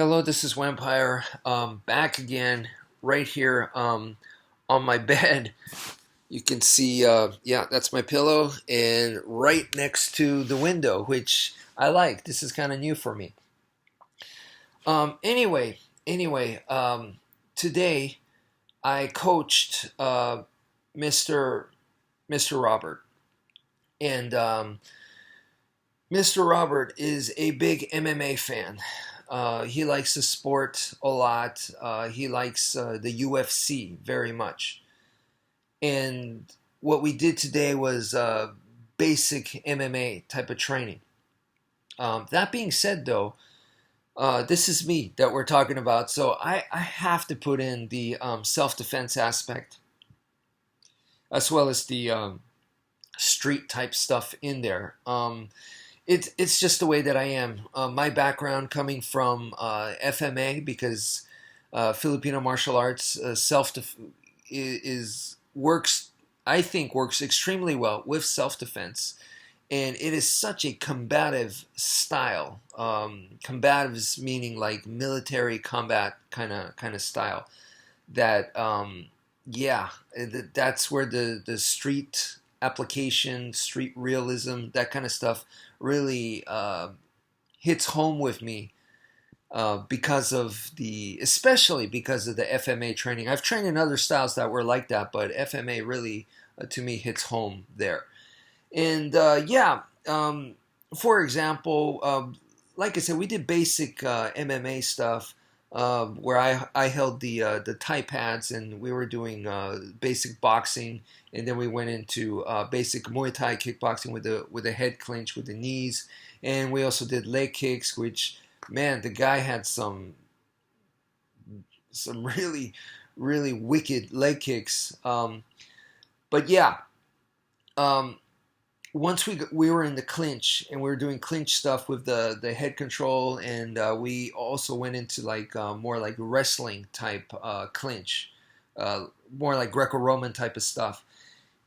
Hello, this is wmpyr. Back again, right here on my bed. You can see, yeah, that's my pillow, and right next to the window, which I like. This is kind of new for me. Anyway, today I coached Mr. Mr. Robert, and Mr. Robert is a big MMA fan. He likes the sport a lot. He likes the UFC very much. And what we did today was basic MMA type of training. That being said, though, this is me that we're talking about. So I have to put in the self defense aspect as well as the street type stuff in there. It's just the way that I am. My background coming from FMA because Filipino martial arts self is works I think works extremely well with self defense, and it is such a combative style. Combatives meaning like military combat kind of style. That yeah, that's where the street application, street realism, that kind of stuff really hits home with me especially because of the FMA training. I've trained in other styles that were like that, but FMA really, to me, hits home there. And yeah, for example, like I said, we did basic MMA stuff where I held the Thai pads and we were doing basic boxing, and then we went into basic Muay Thai kickboxing with the head clinch with the knees, and we also did leg kicks, which man, the guy had some really wicked leg kicks. But yeah, um, once we were in the clinch and we were doing clinch stuff with the head control, and we also went into like more like wrestling type clinch, more like Greco-Roman type of stuff.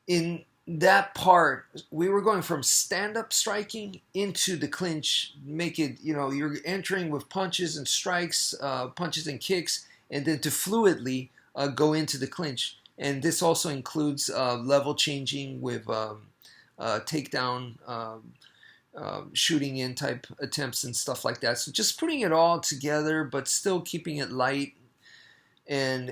In that part, we were going from stand-up striking into the clinch. Make it, you're entering with punches and strikes, punches and kicks, and then to fluidly go into the clinch. And this also includes level changing with takedown, shooting in type attempts and stuff like that. So just putting it all together, but still keeping it light and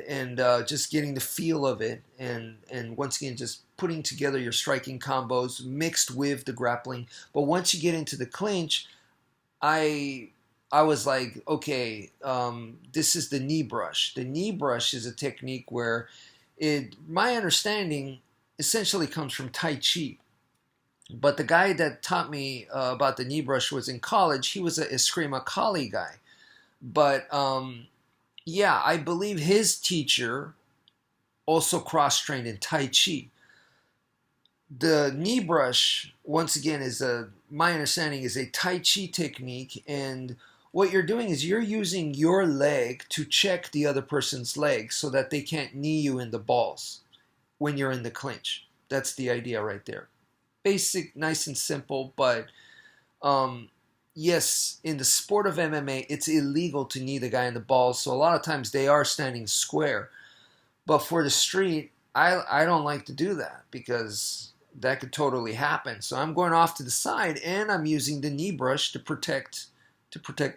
just getting the feel of it, and once again just putting together your striking combos mixed with the grappling. But once you get into the clinch, I was like, okay, this is the knee brush. The knee brush is a technique where my understanding essentially comes from Tai Chi. But the guy that taught me about the knee brush was in college. He was a Eskrima Kali guy. But yeah, I believe his teacher also cross-trained in Tai Chi. The knee brush, once again, my understanding is a Tai Chi technique, and what you're doing is you're using your leg to check the other person's leg so that they can't knee you in the balls when you're in the clinch. That's the idea right there. Basic, nice and simple, but yes, in the sport of MMA, it's illegal to knee the guy in the balls, so a lot of times they are standing square. But for the street, I don't like to do that because that could totally happen. So I'm going off to the side and I'm using the knee brush to protect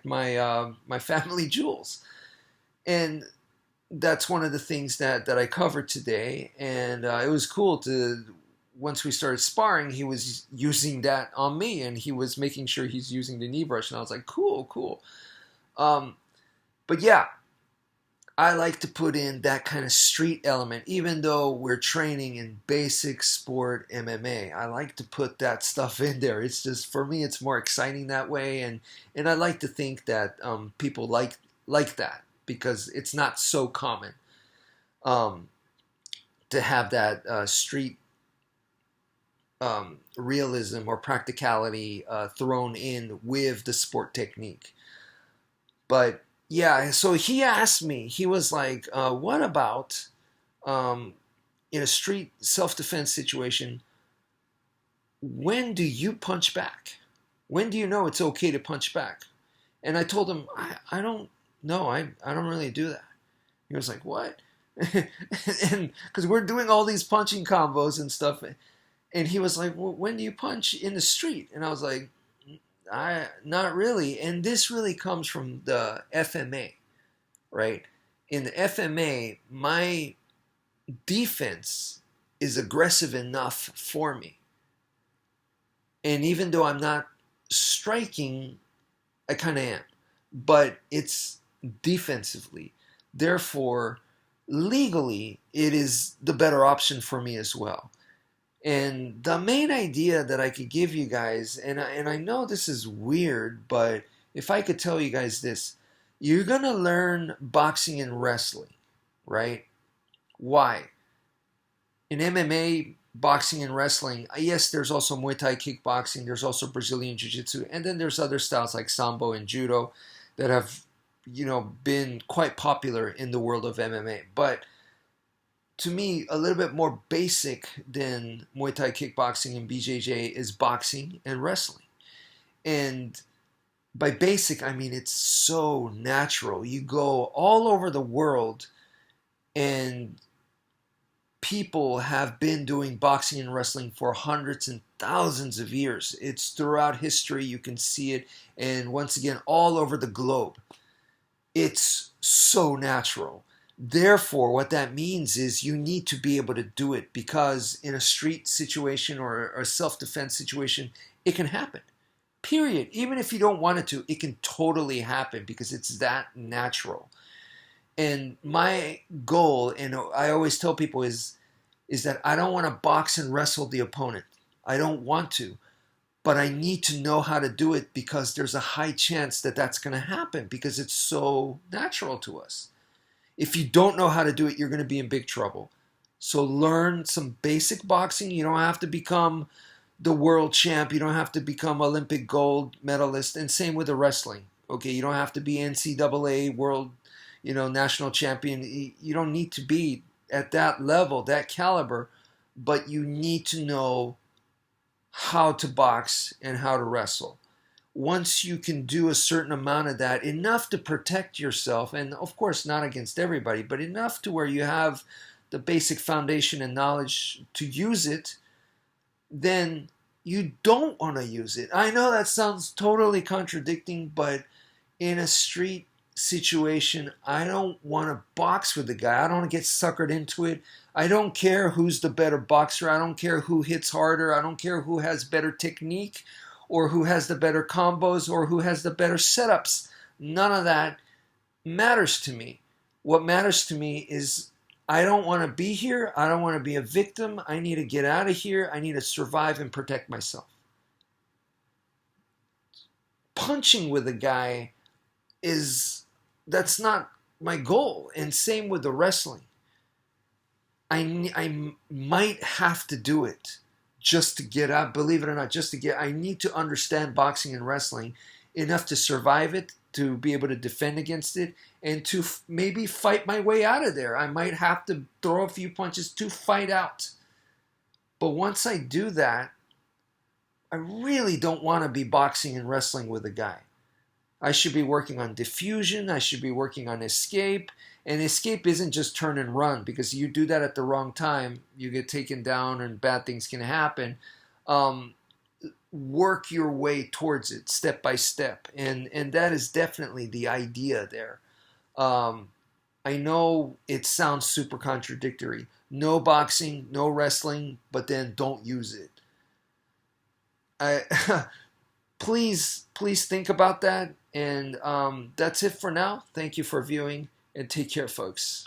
my family jewels. And that's one of the things that I covered today. And it was cool to, once we started sparring, he was using that on me, and he was making sure he's using the knee brush, and I was like, cool. But yeah, I like to put in that kind of street element, even though we're training in basic sport MMA. I like to put that stuff in there. It's just, for me, it's more exciting that way, and I like to think that people like that because it's not so common to have that street realism or practicality thrown in with the sport technique. But yeah, so he asked me, he was like, what about in a street self-defense situation, when do you punch back? When do you know it's okay to punch back? And I told him, I don't no, I don't really do that. He was like, what? And because we're doing all these punching combos and stuff, and he was like, well, when do you punch in the street? And I was like, I not really. And this really comes from the FMA, right? In the FMA, my defense is aggressive enough for me. And even though I'm not striking, I kind of am. But it's defensively. Therefore, legally, it is the better option for me as well. And the main idea that I could give you guys, and I know this is weird, but if I could tell you guys this, you're going to learn boxing and wrestling, right? Why? In MMA, boxing and wrestling, yes, there's also Muay Thai kickboxing, there's also Brazilian Jiu-Jitsu, and then there's other styles like Sambo and Judo that have, been quite popular in the world of MMA. But to me, a little bit more basic than Muay Thai kickboxing and BJJ is boxing and wrestling. And by basic, I mean it's so natural. You go all over the world and people have been doing boxing and wrestling for hundreds and thousands of years. It's throughout history. You can see it. And once again, all over the globe. It's so natural. Therefore, what that means is you need to be able to do it, because in a street situation or a self-defense situation, it can happen. Period. Even if you don't want it to, it can totally happen because it's that natural. And my goal, and I always tell people, is that I don't want to box and wrestle the opponent. I don't want to. But I need to know how to do it, because there's a high chance that that's going to happen because it's so natural to us. If you don't know how to do it, you're going to be in big trouble. So learn some basic boxing. You don't have to become the world champ. You don't have to become Olympic gold medalist. And same with the wrestling. Okay, you don't have to be NCAA world, national champion. You don't need to be at that level, that caliber, but you need to know how to box and how to wrestle. Once you can do a certain amount of that, enough to protect yourself, and of course not against everybody, but enough to where you have the basic foundation and knowledge to use it, then you don't want to use it. I know that sounds totally contradicting, but in a street situation, I don't want to box with the guy. I don't want to get suckered into it. I don't care who's the better boxer. I don't care who hits harder. I don't care who has better technique or who has the better combos or who has the better setups. None of that matters to me. What matters to me is I don't want to be here. I don't want to be a victim. I need to get out of here. I need to survive and protect myself. Punching with a guy that's not my goal. And same with the wrestling. I might have to do it just to get out. Believe it or not, I need to understand boxing and wrestling enough to survive it, to be able to defend against it, and to maybe fight my way out of there. I might have to throw a few punches to fight out. But once I do that, I really don't want to be boxing and wrestling with a guy. I should be working on diffusion. I should be working on escape. And escape isn't just turn and run, because you do that at the wrong time, you get taken down and bad things can happen. Work your way towards it step by step. And that is definitely the idea there. I know it sounds super contradictory. No boxing, no wrestling, but then don't use it. Please think about that. And that's it for now. Thank you for viewing, and take care, folks.